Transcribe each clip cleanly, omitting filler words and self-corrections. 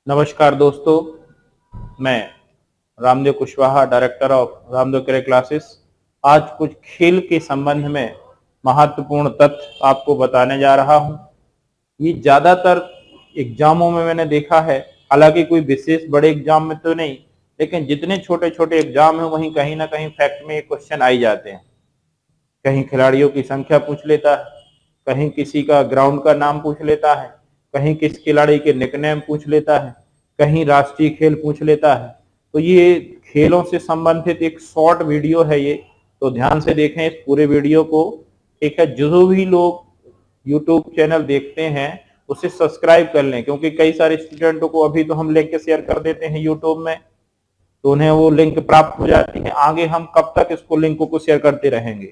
नमस्कार दोस्तों, मैं रामदेव कुशवाहा, डायरेक्टर ऑफ रामदेव करे क्लासेस। आज कुछ खेल के संबंध में महत्वपूर्ण तथ्य आपको बताने जा रहा हूं। ये ज्यादातर एग्जामों में मैंने देखा है, हालांकि कोई विशेष बड़े एग्जाम में तो नहीं, लेकिन जितने छोटे छोटे एग्जाम हैं वहीं कहीं ना कहीं फैक्ट में ये क्वेश्चन आ ही जाते हैं। कहीं खिलाड़ियों की संख्या पूछ लेता है, कहीं किसी का ग्राउंड का नाम पूछ लेता है, कहीं किस खिलाड़ी के निकनेम पूछ लेता है, कहीं राष्ट्रीय खेल पूछ लेता है। तो ये खेलों से संबंधित एक शॉर्ट वीडियो है ये, तो ध्यान से देखें इस पूरे वीडियो को। ठीक है, जो भी लोग यूट्यूब चैनल देखते हैं उसे सब्सक्राइब कर लें, क्योंकि कई सारे स्टूडेंटों को अभी तो हम लिंक शेयर कर देते हैं यूट्यूब में, तो उन्हें वो लिंक प्राप्त हो जाती है। आगे हम कब तक इसको लिंकों को शेयर करते रहेंगे,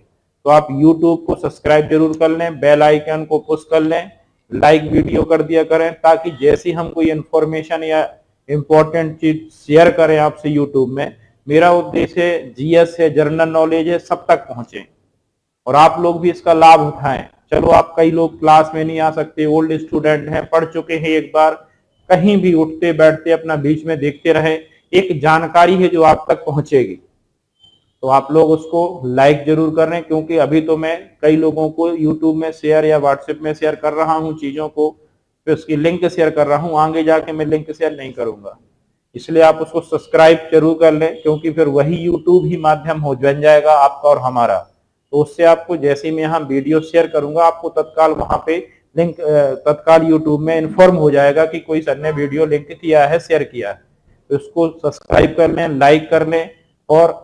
तो आप YouTube को सब्सक्राइब जरूर कर लें, बेल आइकन को पुश कर लें, लाइक वीडियो कर दिया करें, ताकि जैसी हम कोई इंफॉर्मेशन या इंपॉर्टेंट चीज शेयर करें आपसे YouTube में, मेरा उद्देश्य है जीएस है, जनरल नॉलेज है, सब तक पहुंचे और आप लोग भी इसका लाभ उठाएं। चलो, आप कई लोग क्लास में नहीं आ सकते, ओल्ड स्टूडेंट हैं, पढ़ चुके हैं एक बार, कहीं भी उठते बैठते अपना बीच में देखते रहे, एक जानकारी है जो आप तक पहुंचेगी। तो आप लोग उसको लाइक जरूर कर रहे हैं, क्योंकि अभी तो मैं कई लोगों को YouTube में शेयर या WhatsApp में शेयर कर रहा हूं चीजों को, फिर उसकी लिंक शेयर कर रहा हूं, आगे जाके मैं लिंक शेयर नहीं करूंगा। इसलिए आप उसको सब्सक्राइब जरूर कर लें, क्योंकि फिर वही YouTube ही माध्यम हो बन जाएगा आपका और हमारा। तो उससे आपको जैसे मैं यहाँ वीडियो शेयर करूंगा, आपको तत्काल वहां पे लिंक तत्काल YouTube में इन्फॉर्म हो जाएगा कि कोई सर ने वीडियो लिंक किया है, शेयर किया है। तो उसको सब्सक्राइब कर लें, लाइक कर लें और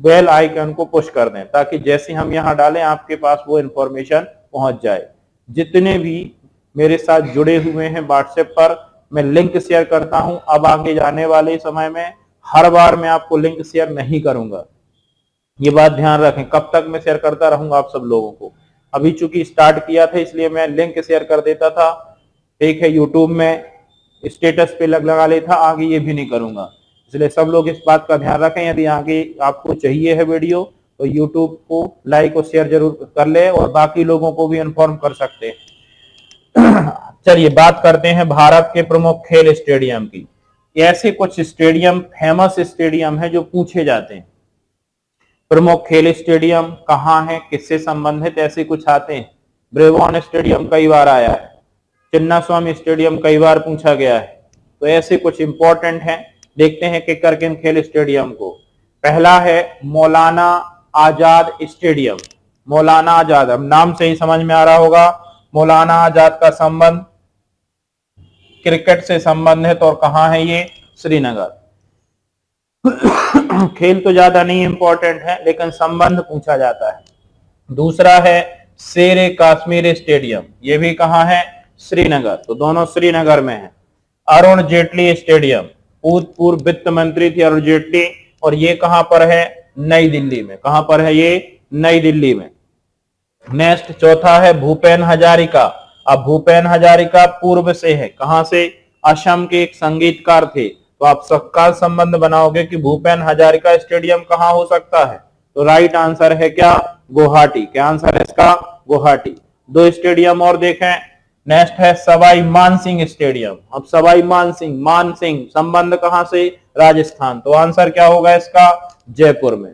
बेल आइकन को पुश कर दें, ताकि जैसे हम यहाँ डालें आपके पास वो इंफॉर्मेशन पहुंच जाए। जितने भी मेरे साथ जुड़े हुए हैं व्हाट्सएप पर, मैं लिंक शेयर करता हूं। अब आगे जाने वाले समय में हर बार मैं आपको लिंक शेयर नहीं करूंगा, ये बात ध्यान रखें। कब तक मैं शेयर करता रहूंगा आप सब लोगों को? अभी चूंकि स्टार्ट किया था इसलिए मैं लिंक शेयर कर देता था, ठीक है, यूट्यूब में स्टेटस पे लगा लेता, आगे ये भी नहीं करूंगा। इसलिए सब लोग इस बात का ध्यान रखें। यदि आगे आपको चाहिए है वीडियो तो यूट्यूब को लाइक और शेयर जरूर कर ले और बाकी लोगों को भी इन्फॉर्म कर सकते हैं। चलिए बात करते हैं भारत के प्रमुख खेल स्टेडियम की। ऐसे कुछ स्टेडियम, फेमस स्टेडियम है जो पूछे जाते हैं। प्रमुख खेल स्टेडियम कहाँ है, किससे संबंधित, ऐसे कुछ आते हैं। ब्रेबॉर्न स्टेडियम कई बार आया है, चिन्नास्वामी स्टेडियम कई बार पूछा गया है। तो ऐसे कुछ इंपॉर्टेंट हैं, देखते हैं कि कर किन खेल स्टेडियम को। पहला है मौलाना आजाद स्टेडियम। मौलाना आजाद, अब नाम से ही समझ में आ रहा होगा, मौलाना आजाद का संबंध क्रिकेट से संबंधित, और कहां है ये? श्रीनगर। खेल तो ज्यादा नहीं इंपॉर्टेंट है, लेकिन संबंध पूछा जाता है। दूसरा है शेर कश्मीर स्टेडियम, ये भी कहां है? श्रीनगर। तो दोनों श्रीनगर में है। अरुण जेटली स्टेडियम, पूर्व वित्त मंत्री थे अरुण जेटली, और ये कहां पर है? नई दिल्ली में। कहां पर है ये? नई दिल्ली में। नेक्स्ट चौथा है भूपेन हजारिका। अब भूपेन हजारिका पूर्व से है, कहां से? असम के एक संगीतकार थे। तो आप सबका संबंध बनाओगे कि भूपेन हजारिका स्टेडियम कहां हो सकता है, तो राइट आंसर है क्या? गुवाहाटी। क्या आंसर है इसका? गुवाहाटी। दो स्टेडियम और देखें। नेक्स्ट है सवाई मानसिंह स्टेडियम। अब सवाई मानसिंह, मानसिंह संबंध कहां से? राजस्थान। तो आंसर क्या होगा इसका? जयपुर में।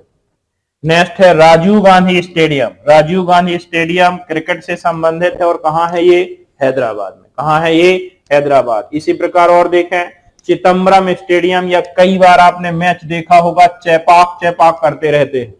नेक्स्ट है Rajiv Gandhi stadium. Rajiv Gandhi stadium cricket से संबंधित है, और कहां है ये? हैदराबाद में। कहां है ये? हैदराबाद। इसी प्रकार और देखें, चिदम्बरम स्टेडियम, या कई बार आपने मैच देखा होगा, चेपाक चेपाक करते रहते हैं।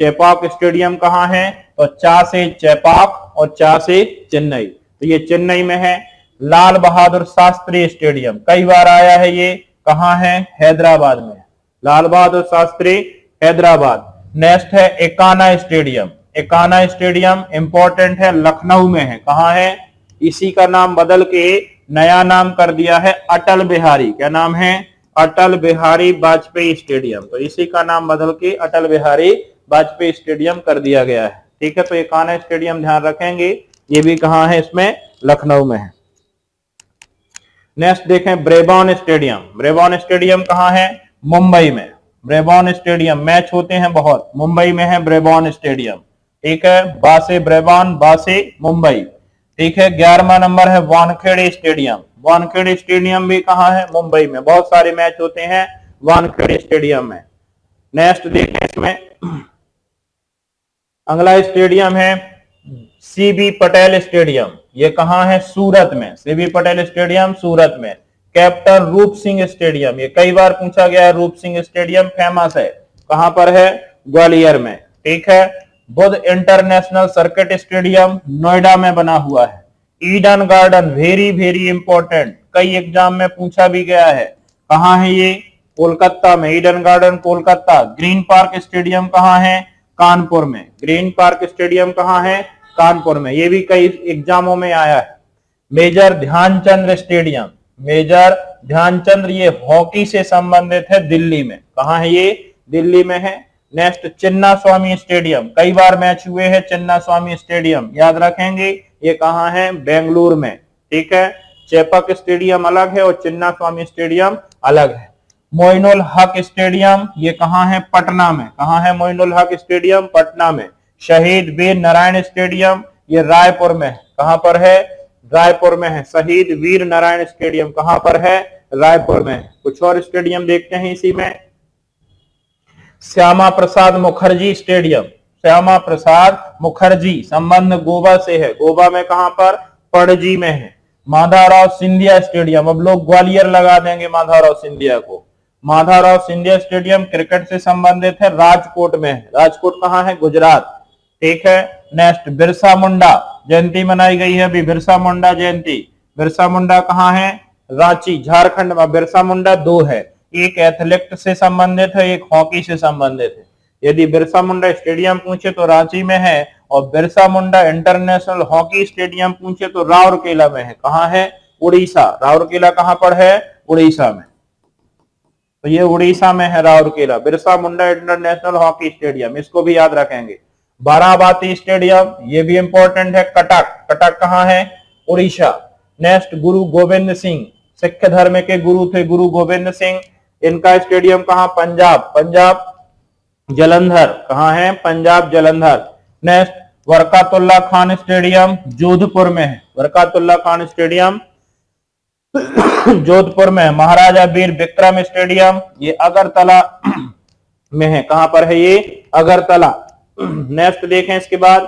चेपाक स्टेडियम कहां है? तो चा से चेपाक और चा से चेन्नई, तो ये चेन्नई में है। लाल बहादुर शास्त्री स्टेडियम कई बार आया है, ये कहां है? हैदराबाद में। लाल बहादुर शास्त्री, हैदराबाद। नेक्स्ट है Ekana stadium. Ekana stadium important है, लखनऊ में है। कहां है? इसी का नाम बदल के नया नाम कर दिया है अटल बिहारी। क्या नाम है? अटल बिहारी वाजपेयी स्टेडियम। तो इसी का नाम बदल के अटल बिहारी वाजपेयी स्टेडियम कर दिया गया है। ठीक है, तो एकाना स्टेडियम ध्यान रखेंगे, ये भी कहां है? इसमें लखनऊ में है। नेक्स्ट देखें ब्रेबॉर्न स्टेडियम। ब्रेबॉर्न स्टेडियम कहां है? मुंबई में। ब्रेबॉर्न स्टेडियम मैच होते हैं बहुत, मुंबई में है ब्रेबॉर्न स्टेडियम। ठीक है, बासे ब्रेबॉर्न, बासे मुंबई। ठीक है, 11वां नंबर है वानखेड़े स्टेडियम। वानखेड़े स्टेडियम भी कहाँ है? मुंबई में। बहुत सारे मैच होते हैं वानखेड़े स्टेडियम में। नेक्स्ट देखें इसमें, अगला स्टेडियम है सीबी पटेल स्टेडियम। ये कहाँ है? सूरत में। सीबी पटेल स्टेडियम सूरत में। कैप्टन रूप सिंह स्टेडियम, ये कई बार पूछा गया है, रूप सिंह स्टेडियम फेमस है, कहां पर है? ग्वालियर में। ठीक है। Buddha international circuit stadium Noida में बना हुआ है। Eden garden, very very important, कई एग्जाम में पूछा भी गया है, कहां है ये? कोलकाता में। Eden garden Kolkata. Green park stadium कहां है? कानपुर में। ग्रीन पार्क स्टेडियम कहां है? कानपुर में। ये भी कई एग्जामों में आया है। Major Dhyanchand stadium, major Dhyanchand, ये हॉकी से संबंधित है, दिल्ली में। कहां है ये? दिल्ली में है। नेक्स्ट चिन्ना स्वामी स्टेडियम, कई बार मैच हुए हैं चिन्ना स्वामी स्टेडियम, याद रखेंगे। ये कहां है? बेंगलुरु में। ठीक है। चेपक स्टेडियम अलग है और चिन्ना स्वामी स्टेडियम अलग है। मोइनुल हक स्टेडियम, ये कहां है? पटना में। कहां है मोइनुल हक स्टेडियम? पटना में। शहीद वीर नारायण स्टेडियम, ये रायपुर में है। कहां पर है? रायपुर में है। शहीद वीर नारायण स्टेडियम कहां पर है? रायपुर में। कुछ और स्टेडियम देखते हैं इसी में। श्यामा प्रसाद मुखर्जी स्टेडियम, श्यामा प्रसाद मुखर्जी, संबंध गोवा से है। गोवा में कहां पर? पणजी में है। माधवराव सिंधिया स्टेडियम, अब लोग ग्वालियर लगा देंगे माधवराव सिंधिया को। माधवराव सिंधिया स्टेडियम क्रिकेट से संबंधित है, राजकोट में है। राजकोट कहां है? गुजरात। ठीक है। नेक्स्ट बिरसा मुंडा जयंती मनाई गई है अभी, बिरसा मुंडा जयंती। बिरसा मुंडा कहां है? रांची, झारखंड में। बिरसा मुंडा दो है, एक एथलेट से संबंधित है, एक हॉकी से संबंधित है। यदि बिरसा मुंडा स्टेडियम पूछे तो रांची में है, और Birsa Munda international hockey stadium पूछे तो राउरकेला में है। कहां है? उड़ीसा। राउरकेला कहां पर है? उड़ीसा में। तो ये उड़ीसा में है Rourkela, Birsa Munda international hockey stadium, इसको भी याद रखेंगे। बाराबाती स्टेडियम, ये भी इंपॉर्टेंट है, कटक। कटक कहां है? उड़ीसा। नेक्स्ट गुरु गोविंद सिंह, सिख धर्म के गुरु थे गुरु गोविंद सिंह, इनका स्टेडियम कहां? पंजाब। पंजाब जलंधर। कहां है? पंजाब जलंधर। नेक्स्ट बरकतुल्ला खान स्टेडियम जोधपुर में है। बरकतुल्ला खान स्टेडियम जोधपुर में है। महाराजा वीर विक्रम स्टेडियम, ये अगरतला में है। कहां पर है ये? अगरतला। नेक्स्ट देखें इसके बाद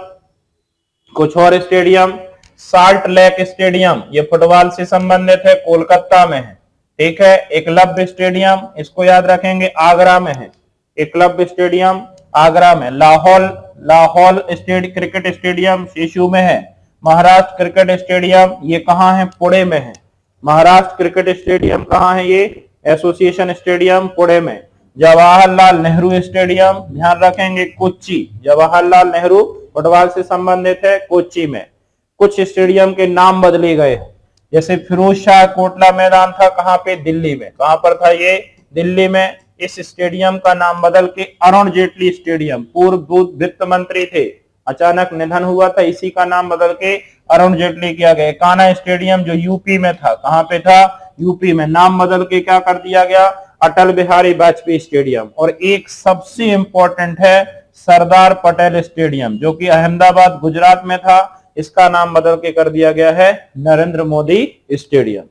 कुछ और स्टेडियम। साल्ट लेक स्टेडियम, ये फुटबॉल से संबंधित है, कोलकाता में है। ठीक है। एकलव्य स्टेडियम, इसको याद रखेंगे, आगरा में है। एकलव्य स्टेडियम आगरा में। लाहौल क्रिकेट स्टेडियम शेषू में है। महाराष्ट्र क्रिकेट स्टेडियम, ये कहां है? पुणे में है। महाराष्ट्र क्रिकेट स्टेडियम कहां है? ये एसोसिएशन स्टेडियम पुणे में। जवाहरलाल नेहरू स्टेडियम, ध्यान रखेंगे, कोच्चि। जवाहरलाल नेहरू फुटबॉल से संबंधित है, कोच्चि में। कुछ स्टेडियम के नाम बदले गए, जैसे फिरोज शाह कोटला मैदान था, कहां पे? दिल्ली में। कहां पर था ये? दिल्ली में। इस स्टेडियम का नाम बदल के अरुण जेटली स्टेडियम, पूर्व वित्त मंत्री थे, अचानक निधन हुआ था, इसी का नाम बदल के अरुण जेटली किया गया। कान्हा स्टेडियम जो यूपी में था, कहां पे था? यूपी में, नाम बदल के क्या कर दिया गया? अटल बिहारी वाजपेयी स्टेडियम। और एक सबसे इंपॉर्टेंट है सरदार पटेल स्टेडियम, जो कि अहमदाबाद गुजरात में था, इसका नाम बदल के कर दिया गया है नरेंद्र मोदी स्टेडियम।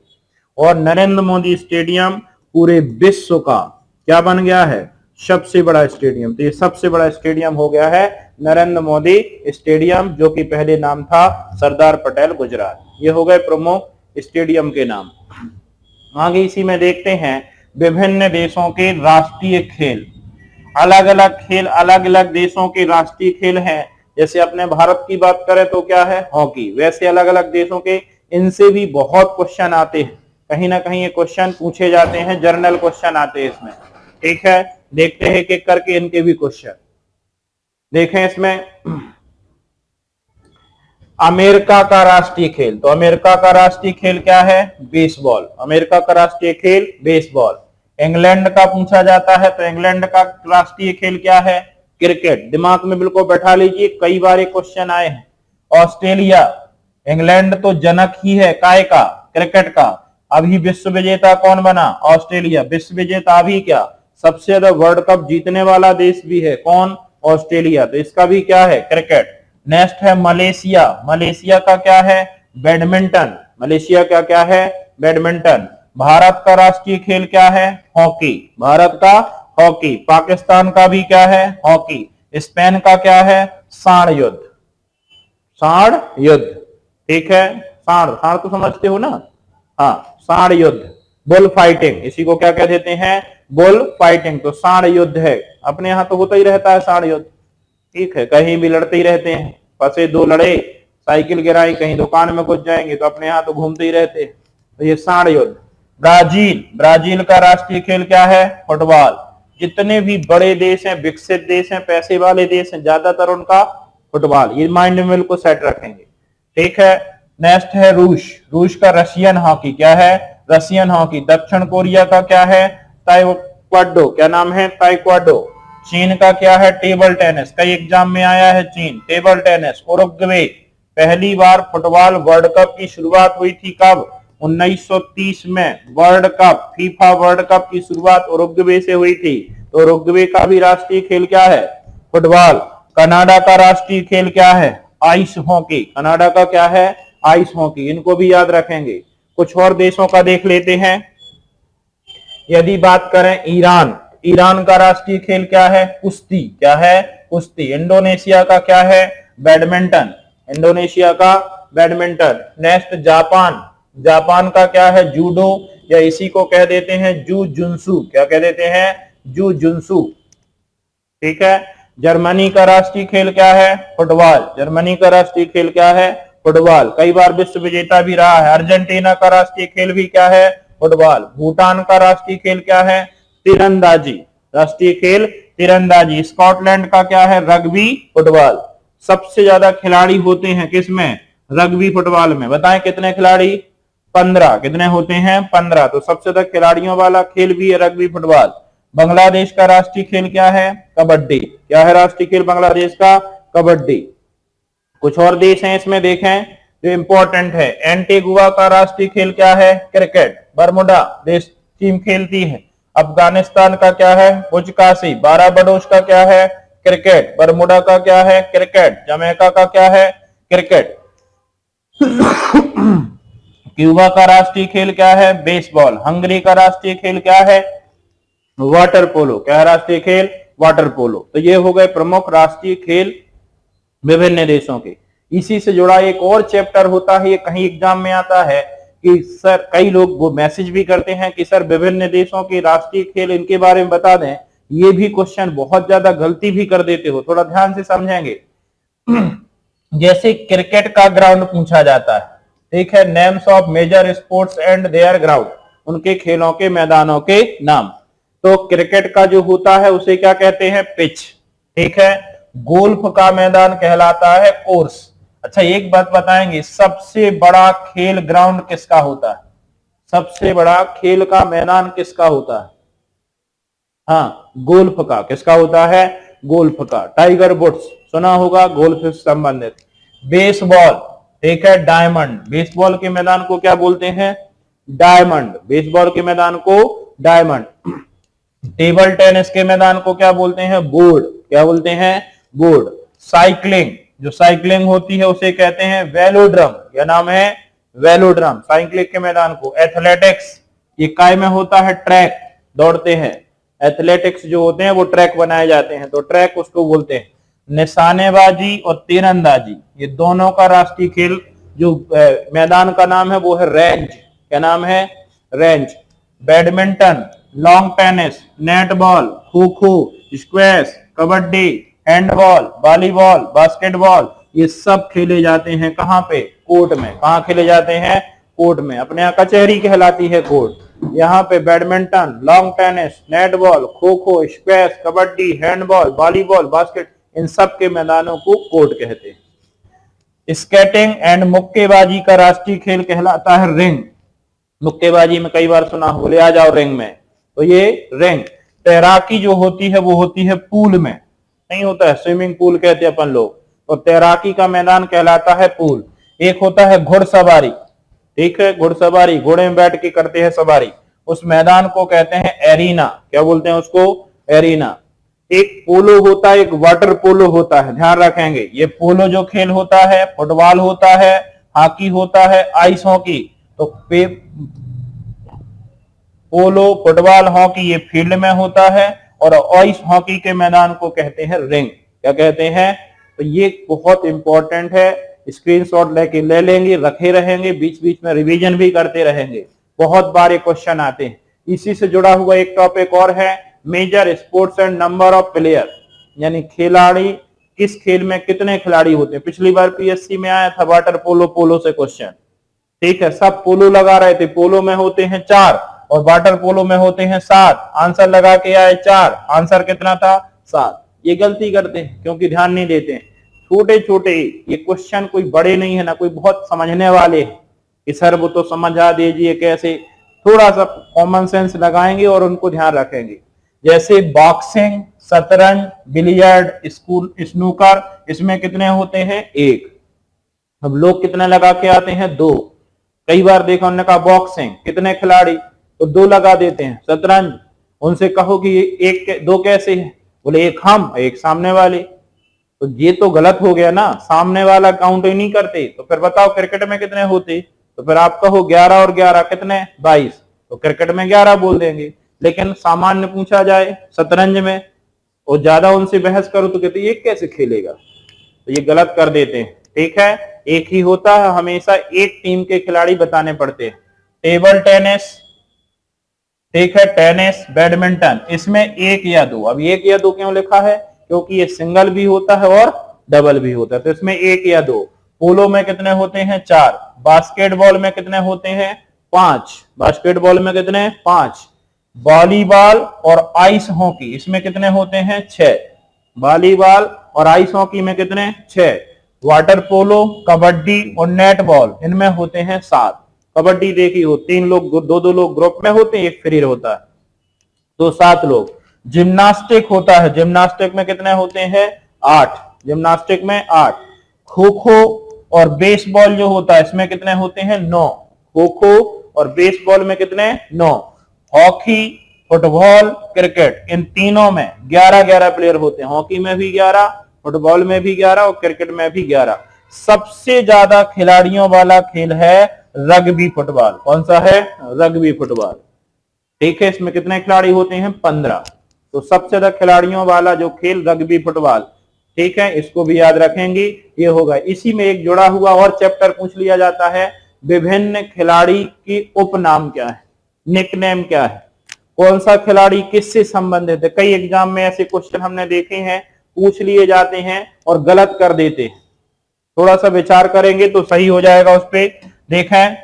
और नरेंद्र मोदी स्टेडियम पूरे विश्व का क्या बन गया है? सबसे बड़ा स्टेडियम। तो ये सबसे बड़ा स्टेडियम हो गया है नरेंद्र मोदी स्टेडियम, जो कि पहले नाम था सरदार पटेल गुजरात। ये हो गए प्रमुख स्टेडियम के नाम। आगे इसी में देखते हैं विभिन्न देशों के राष्ट्रीय खेल। अलग अलग खेल अलग अलग देशों के राष्ट्रीय खेल हैं। जैसे अपने भारत की बात करें तो क्या है? हॉकी। वैसे अलग अलग देशों के इनसे भी बहुत क्वेश्चन आते हैं, कहीं ना कहीं ये क्वेश्चन पूछे जाते हैं, जर्नल क्वेश्चन आते हैं इसमें। ठीक है। देखते हैं एक एक करके इनके भी क्वेश्चन। देखें इसमें अमेरिका का राष्ट्रीय खेल, तो अमेरिका का राष्ट्रीय खेल क्या है? बेसबॉल। अमेरिका का राष्ट्रीय खेल बेसबॉल। इंग्लैंड का पूछा जाता है तो इंग्लैंड का राष्ट्रीय खेल क्या है? क्रिकेट। दिमाग में बिल्कुल बैठा लीजिए, कई बार क्वेश्चन आए हैं। ऑस्ट्रेलिया, इंग्लैंड तो जनक ही है काय का? क्रिकेट का। अभी विश्व विजेता कौन बना? ऑस्ट्रेलिया। विश्व विजेता अभी क्या? सबसे ज्यादा वर्ल्ड कप जीतने वाला देश भी है, कौन? ऑस्ट्रेलिया। तो इसका भी क्या है? क्रिकेट। नेक्स्ट है मलेशिया। मलेशिया का क्या है? बैडमिंटन। मलेशिया का क्या है? बैडमिंटन। भारत का राष्ट्रीय खेल क्या है? हॉकी। भारत का हॉकी। पाकिस्तान का भी क्या है? हॉकी। स्पेन का क्या है? सांड युद्ध। सांड युद्ध, ठीक है। सांड सांड तो समझते हो ना? हाँ, सांड युद्ध, बुल फाइटिंग, इसी को क्या कह देते हैं? Bull fighting. तो सांड युद्ध है। अपने यहाँ तो होता ही रहता है सांड युद्ध, ठीक है, कहीं भी लड़ते ही रहते हैं। फंसे दो लड़े, साइकिल गिराई, कहीं दुकान में घुस जाएंगे, तो अपने यहाँ तो घूमते ही रहते हैं। तो ये सांड युद्ध। ब्राजील, ब्राजील का राष्ट्रीय खेल क्या है? फुटबॉल। जितने भी बड़े देश हैं, विकसित देश हैं, पैसे वाले देश हैं, ज्यादातर उनका फुटबॉल। ये माइंड में बिल्कुल सेट रखेंगे, ठीक है। नेक्स्ट है रूस। रूस का रशियन हॉकी क्या है? Russian hockey. दक्षिण कोरिया का क्या है? ताइक्वांडो। क्या नाम है? ताइक्वांडो। चीन का क्या है? Table tennis. कई एग्जाम में आया है चीन, टेबल टेनिस। उरुग्वे। पहली बार फुटबॉल वर्ल्ड कप की शुरुआत हुई थी कब? 1930 में world cup, FIFA world cup की शुरुआत उरुग्वे से हुई थी। तो उरुग्वे का भी राष्ट्रीय खेल क्या है? फुटबॉल। कनाडा का राष्ट्रीय खेल क्या है? Ice hockey. कनाडा का क्या है? Ice hockey. इनको भी याद रखेंगे। कुछ और देशों का देख लेते हैं। यदि बात करें ईरान, ईरान का राष्ट्रीय खेल क्या है? कुश्ती। क्या है? कुश्ती। इंडोनेशिया का क्या है? बैडमिंटन। इंडोनेशिया का बैडमिंटन। नेक्स्ट जापान, जापान का क्या है? जूडो, या इसी को कह देते हैं जूजुत्सु। क्या कह देते हैं? जूजुत्सु, ठीक है। जर्मनी का राष्ट्रीय खेल क्या है? फुटबॉल। जर्मनी का राष्ट्रीय खेल क्या है? फुटबॉल। कई बार विश्व विजेता भी रहा है। अर्जेंटीना का राष्ट्रीय खेल भी क्या है? फुटबॉल। भूटान का राष्ट्रीय खेल क्या है? तीरंदाजी। राष्ट्रीय खेल तीरंदाजी। स्कॉटलैंड का क्या है? Rugby football. सबसे ज्यादा खिलाड़ी होते हैं किसमें? रग्बी फुटबॉल में। बताएं कितने खिलाड़ी? 15। कितने होते हैं? 15। तो सबसे ज्यादा खिलाड़ियों वाला खेल भी है रग्बी फुटबॉल। बांग्लादेश का राष्ट्रीय खेल क्या है? कबड्डी। क्या है राष्ट्रीय खेल बांग्लादेश का? कबड्डी। कुछ और देश हैं इसमें देखें जो इंपॉर्टेंट है। एंटीगुआ का राष्ट्रीय खेल क्या है? क्रिकेट। बरमुडा देश टीम खेलती है। अफगानिस्तान का क्या है? बुजकाशी। बारबाडोस का क्या है? क्रिकेट। बरमुडा का क्या है? क्रिकेट। जमैका का क्या है? क्रिकेट। क्यूबा का राष्ट्रीय खेल क्या है? बेसबॉल। हंगरी का राष्ट्रीय खेल क्या है? Water polo. क्या है राष्ट्रीय खेल? Water polo. तो ये हो गए प्रमुख राष्ट्रीय खेल विभिन्न देशों के। इसी से जुड़ा एक और चैप्टर होता है, ये कहीं एग्जाम में आता है कि सर, कई लोग वो मैसेज भी करते हैं कि सर विभिन्न देशों के राष्ट्रीय खेल इनके बारे में बता दें। ये भी क्वेश्चन बहुत ज्यादा गलती भी कर देते हो, थोड़ा ध्यान से समझेंगे। जैसे क्रिकेट का ग्राउंड पूछा जाता है, ठीक है, names of major sports and their ground, उनके खेलों के मैदानों के नाम। तो क्रिकेट का जो होता है उसे क्या कहते हैं? पिच, ठीक है। गोल्फ का मैदान कहलाता है कोर्स। अच्छा, एक बात बताएंगे, सबसे बड़ा खेल ग्राउंड किसका होता है? सबसे बड़ा खेल का मैदान किसका होता है? हाँ, गोल्फ का। किसका होता है? गोल्फ का। टाइगर वुड्स सुना होगा, गोल्फ से संबंधित। बेसबॉल, ठीक है, डायमंड। बेसबॉल के मैदान को क्या बोलते हैं? डायमंड। बेसबॉल के मैदान को डायमंड। टेबल टेनिस के मैदान को क्या बोलते हैं? बोर्ड। क्या बोलते हैं? बोर्ड। साइकिलिंग, जो साइकिलिंग होती है उसे कहते हैं वेलोड्रम। क्या नाम है? वेलोड्रम। साइकिलिंग के मैदान को। एथलेटिक्स, ये काय में होता है? ट्रैक, दौड़ते हैं। एथलेटिक्स जो होते हैं वो ट्रैक बनाए जाते हैं, तो ट्रैक उसको बोलते हैं। निशानेबाजी और तीरंदाजी, ये दोनों का राष्ट्रीय खेल जो मैदान का नाम है वो है रेंज। क्या नाम है? Range. Badminton, long tennis, netball, kho kho, squash, kabaddi, handball, volleyball, basketball, ये सब खेले जाते हैं कहाँ पे? कोर्ट में। कहाँ खेले जाते हैं? कोर्ट में। अपने यहाँ कचहरी कहलाती है कोर्ट। यहाँ पे badminton, long tennis, netball, kho kho, squash, kabaddi, handball, volleyball, basket, इन सब के मैदानों को कोर्ट कहते हैं। स्केटिंग एंड मुक्केबाजी का राष्ट्रीय खेल कहलाता है रिंग। मुक्केबाजी में कई बार सुना हो, बोले आ जाओ रिंग में, तो ये रिंग। तैराकी जो होती है वो होती है पूल में, नहीं होता है, स्विमिंग पूल कहते हैं अपन लोग, तो तैराकी का मैदान कहलाता है पूल। एक होता है घुड़सवारी, ठीक है, घुड़सवारी, घोड़े में बैठ के करते हैं सवारी, उस मैदान को कहते हैं एरीना। क्या बोलते हैं उसको? एरीना। एक पोलो होता है, एक वाटर पोलो होता है, ध्यान रखेंगे। ये पोलो जो खेल होता है, फुटबॉल होता है, हॉकी होता है, आइस हॉकी। तो पोलो, फुटबॉल, हॉकी ये फील्ड में होता है, और आइस हॉकी के मैदान को कहते हैं रिंग। क्या कहते हैं? तो ये बहुत इंपॉर्टेंट है, स्क्रीनशॉट लेके ले लेंगे, रखे रहेंगे, बीच बीच में रिवीजन भी करते रहेंगे, बहुत बार ये क्वेश्चन आते हैं। इसी से जुड़ा हुआ एक टॉपिक और है, major sports and number of player, यानी खिलाड़ी, किस खेल में कितने खिलाड़ी होते हैं। पिछली बार पीएससी में आया था वाटर पोलो, पोलो से क्वेश्चन, ठीक है, सब पोलो लगा रहे थे, पोलो में होते हैं 4 और वाटर पोलो में होते हैं 7, आंसर लगा के आए 4, आंसर कितना था? 7। ये गलती करते हैं क्योंकि ध्यान नहीं देते हैं, छोटे छोटे ये क्वेश्चन, कोई बड़े नहीं है ना कोई बहुत समझने वाले हैं कि सर वो तो समझा दीजिए कैसे, थोड़ा सा कॉमन सेंस लगाएंगे और उनको ध्यान रखेंगे। जैसे बॉक्सिंग, शतरंज, बिलियर्ड, स्नूकर, इसमें कितने होते हैं? 1। अब लोग कितने लगा के आते हैं? 2। कई बार देखा उन्होंने कहा बॉक्सिंग कितने खिलाड़ी, तो 2 लगा देते हैं। शतरंज, उनसे कहो कि एक 2 कैसे है, बोले एक हम एक सामने वाले, तो ये तो गलत हो गया ना, सामने वाला काउंट ही नहीं करते। तो फिर बताओ क्रिकेट में कितने होते, तो फिर आप कहो 11 और 11 कितने? 22, तो क्रिकेट में 11 बोल देंगे। लेकिन सामान्य पूछा जाए शतरंज में और ज्यादा उनसे बहस करो तो कहते ये कैसे खेलेगा, तो ये गलत कर देते हैं। ठीक है, एक ही होता है, हमेशा एक टीम के खिलाड़ी बताने पड़ते हैं। टेबल टेनिस, ठीक है, टेनिस, बैडमिंटन, इसमें 1 या 2। अब 1 या 2 क्यों लिखा है? क्योंकि ये सिंगल भी होता है और डबल भी होता है, तो इसमें 1 या 2। पोलो में कितने होते हैं? 4। बास्केटबॉल में कितने होते हैं? 5। बास्केटबॉल में कितने? 5। वॉलीबॉल और आइस हॉकी, इसमें कितने होते हैं? 6। वॉलीबॉल और आइस हॉकी में कितने? 6। वाटर पोलो, कबड्डी और नेटबॉल, इनमें होते हैं 7। कबड्डी देखी हो, 3 लोग 2-2 लोग ग्रुप में होते हैं, एक फ्री होता है, तो 7 लोग। जिम्नास्टिक होता है, जिम्नास्टिक में कितने होते हैं? 8। जिम्नास्टिक में 8। खो खो और बेसबॉल जो होता है इसमें कितने होते हैं? 9। खो खो और बेसबॉल में कितने? 9। हॉकी, फुटबॉल, क्रिकेट, इन तीनों में 11-11 प्लेयर होते हैं। हॉकी में भी 11, फुटबॉल में भी 11 और क्रिकेट में भी 11। सबसे ज्यादा खिलाड़ियों वाला खेल है रग्बी फुटबॉल। कौन सा है? Rugby football. ठीक है, इसमें कितने खिलाड़ी होते हैं? 15। तो सबसे ज्यादा खिलाड़ियों वाला जो खेल रग्बी फुटबॉल, ठीक है, इसको भी याद रखेंगे, ये होगा। इसी में एक जुड़ा हुआ और चैप्टर पूछ लिया जाता है, विभिन्न खिलाड़ी की उपनाम क्या है, निकनेम क्या है, कौन सा खिलाड़ी किससे संबंधित है। कई एग्जाम में ऐसे क्वेश्चन हमने देखे हैं, पूछ लिए जाते हैं और गलत कर देते हैं। थोड़ा सा विचार करेंगे तो सही हो जाएगा उस पे। देखें,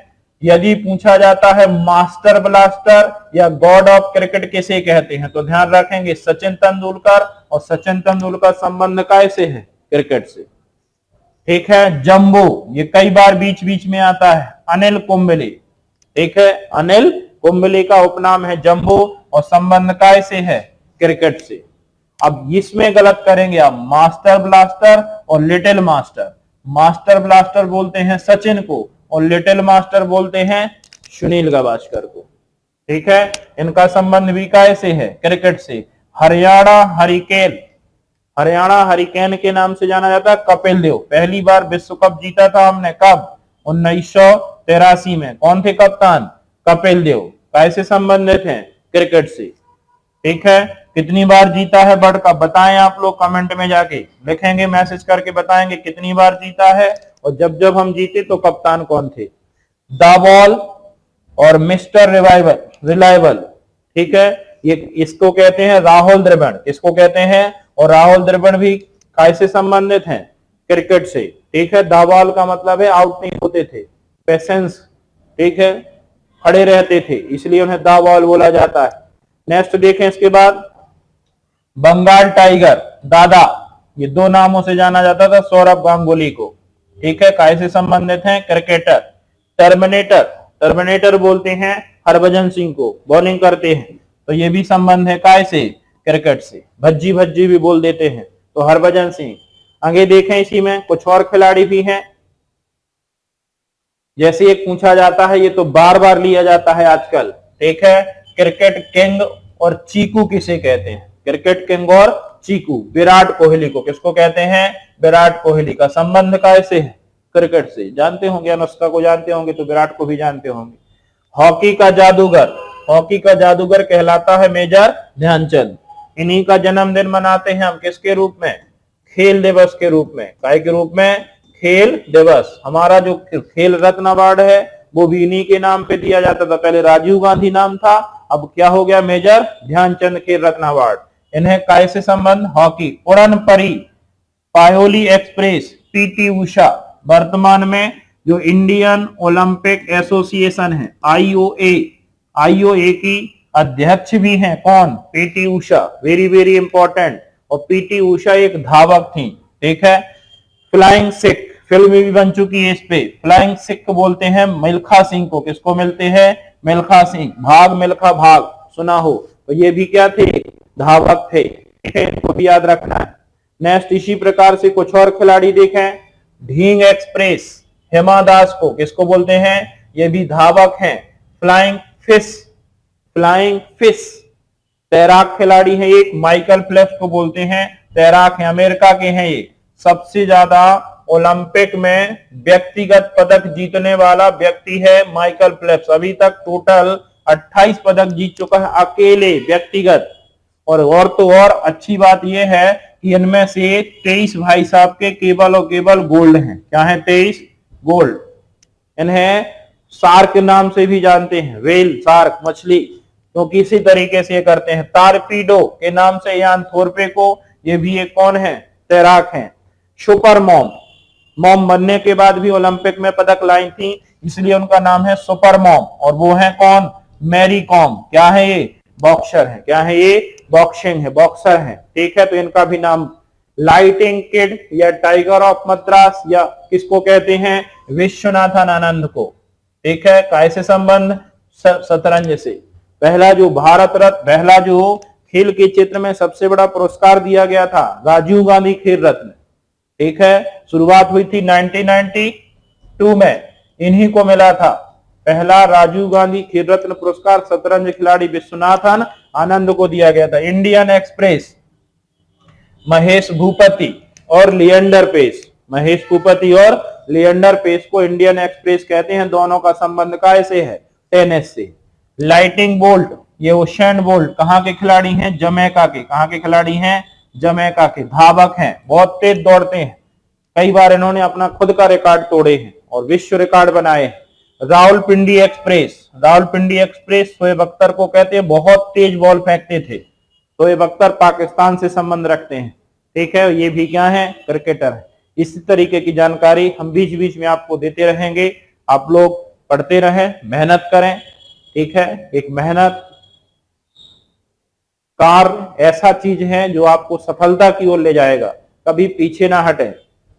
यदि पूछा जाता है मास्टर ब्लास्टर या गॉड ऑफ क्रिकेट किसे कहते हैं, तो ध्यान रखेंगे सचिन तेंदुलकर, और सचिन तेंदुलकर संबंध कैसे है? क्रिकेट से। ठीक है, जंबो, ये कई बार बीच बीच में आता है, अनिल कुंबले, ठीक है, अनिल कुंबले का उपनाम है जंबो और संबंध कैसे है? क्रिकेट से। अब इसमें गलत करेंगे आप, मास्टर ब्लास्टर और लिटिल मास्टर। मास्टर ब्लास्टर बोलते हैं सचिन को और लिटिल मास्टर बोलते हैं सुनील गावस्कर को। ठीक है, इनका संबंध भी कैसे है? क्रिकेट से। हरियाणा हरिकेन, हरियाणा हरिकेन के नाम से जाना जाता है कपिल देव। पहली बार विश्व कप जीता था हमने, कब? 1983 में। कौन थे कप्तान? कपिल देव। कैसे संबंधित हैं? क्रिकेट से। ठीक है, कितनी बार जीता है वर्ल्ड कप, बताएं आप लोग कमेंट में जाके, लिखेंगे, मैसेज करके बताएंगे कितनी बार जीता है, और जब जब हम जीते तो कप्तान कौन थे। द बॉल और मिस्टर रिलायबल, ठीक है, ये इसको कहते हैं राहुल द्रविड़, इसको कहते हैं, और राहुल द्रविड़ भी कैसे संबंधित हैं? क्रिकेट से। ठीक है, द बॉल का मतलब है आउट नहीं होते थे, पेशेंस, ठीक है, खड़े रहते थे, इसलिए उन्हें द बॉल बोला जाता है। नेक्स्ट देखें, इसके बाद बंगाल टाइगर, दादा, ये 2 नामों से जाना जाता था सौरभ गांगुली को। ठीक है, कैसे संबंधित हैं? क्रिकेटर। टर्मिनेटर, टर्मिनेटर बोलते हैं हरभजन सिंह को, बॉलिंग करते हैं, तो ये भी संबंध है कैसे? क्रिकेट से। भज्जी भज्जी भी बोल देते हैं, तो हरभजन सिंह। आगे देखें, इसी में कुछ और खिलाड़ी भी हैं, जैसे एक पूछा जाता है, ये तो बार बार लिया जाता है आजकल, ठीक है, क्रिकेट किंग और चीकू किसे कहते हैं? क्रिकेट किंग और चीकू, विराट कोहली को। किसको कहते हैं? विराट कोहली का। संबंध कैसे है? क्रिकेट से। जानते होंगे, अनुष्का को जानते होंगे तो विराट को भी जानते होंगे। हॉकी का जादूगर, हॉकी का जादूगर कहलाता है मेजर ध्यानचंद। इन्हीं का जन्मदिन मनाते हैं हम किसके रूप में? खेल दिवस के रूप में। काय के रूप में? खेल दिवस। हमारा जो खेल रत्न अवार्ड है वो भी इन्हीं के नाम पे दिया जाता था। पहले राजीव गांधी नाम था, अब क्या हो गया? मेजर ध्यानचंद खेल रत्न अवार्ड। इन्हें काय से संबंध? हॉकी। उड़न परी, पायोली एक्सप्रेस, पीटी उषा। वर्तमान में जो इंडियन ओलंपिक एसोसिएशन है आईओए की अध्यक्ष भी हैं कौन? PT Usha. Very very important. और पीटी उषा एक धावक थी, ठीक है। फ्लाइंग सिख फिल्म भी बन चुकी है इस पे। फ्लाइंग सिख बोलते हैं मिल्खा सिंह को। किसको मिलते हैं? मिल्खा सिंह। भाग मिल्खा भाग सुना हो, तो ये भी क्या थे? धावक थे। इनको भी याद रखना है। नेक्स्ट इसी प्रकार से कुछ और खिलाड़ी देखें। ढींग एक्सप्रेस, हेमा दास को किसको बोलते हैं? ये भी धावक हैं। फ्लाइंग फिश तैराक खिलाड़ी है एक, माइकल फेल्प्स को बोलते हैं, तैराक है, अमेरिका के हैं ये। सबसे ज्यादा ओलंपिक में व्यक्तिगत पदक जीतने वाला व्यक्ति है माइकल फेल्प्स। अभी तक टोटल 28 पदक जीत चुका है अकेले व्यक्तिगत। और तो और अच्छी बात यह है कि इनमें से 23 भाई साहब के केवल और केवल गोल्ड हैं। क्या है? 23 गोल्ड। इन्हें शार्क नाम से भी जानते हैं, वेल शार्क मछली, क्योंकि इसी तरीके से ये करते हैं। टारपीडो के नाम से यान थोरपे को, ये भी एक कौन है? तैराक हैं। सुपर मॉम बनने के बाद भी ओलंपिक में पदक लाई थी, इसलिए उनका नाम है सुपर मॉम। और वो है कौन? मैरी कॉम। क्या है ये? बॉक्सर है। क्या है ये? बॉक्सिंग है, बॉक्सर है, ठीक है। तो इनका भी नाम लाइटिंग किड या टाइगर ऑफ मद्रास या किसको कहते हैं? विश्वनाथन आनंद को, ठीक है। काय से संबंध? शतरंज से। पहला जो भारत रत्न, पहला जो खेल के क्षेत्र में सबसे बड़ा पुरस्कार दिया गया था राजीव गांधी खेल रत्न, ठीक है। शुरुआत हुई थी 1992 में, इन्हीं को मिला था पहला राजीव गांधी खेल रत्न पुरस्कार। शतरंज खिलाड़ी विश्वनाथन आनंद को दिया गया था। इंडियन एक्सप्रेस, महेश भूपति और लिएंडर पेस। महेश भूपति और लिएंडर पेस को इंडियन एक्सप्रेस कहते हैं। दोनों का संबंध कैसे है? टेनिस से। लाइटिंग बोल्ट, ये उसेन बोल्ट कहां के खिलाड़ी हैं? जमैका के। कहां के खिलाड़ी हैं? जमैका के। धावक हैं, बहुत तेज दौड़ते हैं। कई बार इन्होंने अपना खुद का रिकॉर्ड तोड़े हैं और विश्व रिकॉर्ड बनाए हैं। रावलपिंडी एक्सप्रेस, रावलपिंडी एक्सप्रेस शोएब अख्तर को कहते हैं, बहुत तेज बॉल फेंकते थे। शोएब अख्तर पाकिस्तान से संबंध रखते हैं, ठीक है। ये भी क्या है? क्रिकेटर है। इसी तरीके की जानकारी हम बीच बीच में आपको देते रहेंगे। आप लोग पढ़ते रहें, मेहनत करें, ठीक है। एक मेहनत कार्य ऐसा चीज है जो आपको सफलता की ओर ले जाएगा, कभी पीछे ना हटे।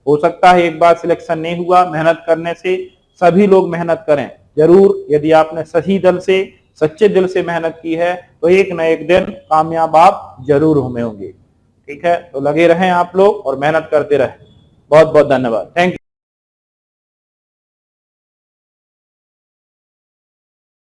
हो सकता है एक बार सिलेक्शन नहीं हुआ, मेहनत करने से सभी लोग मेहनत करें जरूर। यदि आपने सही दिल से, सच्चे दिल से मेहनत की है तो एक न एक दिन कामयाब आप जरूर होंगे, ठीक है। तो लगे रहें आप लोग और मेहनत करते रहें। बहुत बहुत धन्यवाद। Thank you.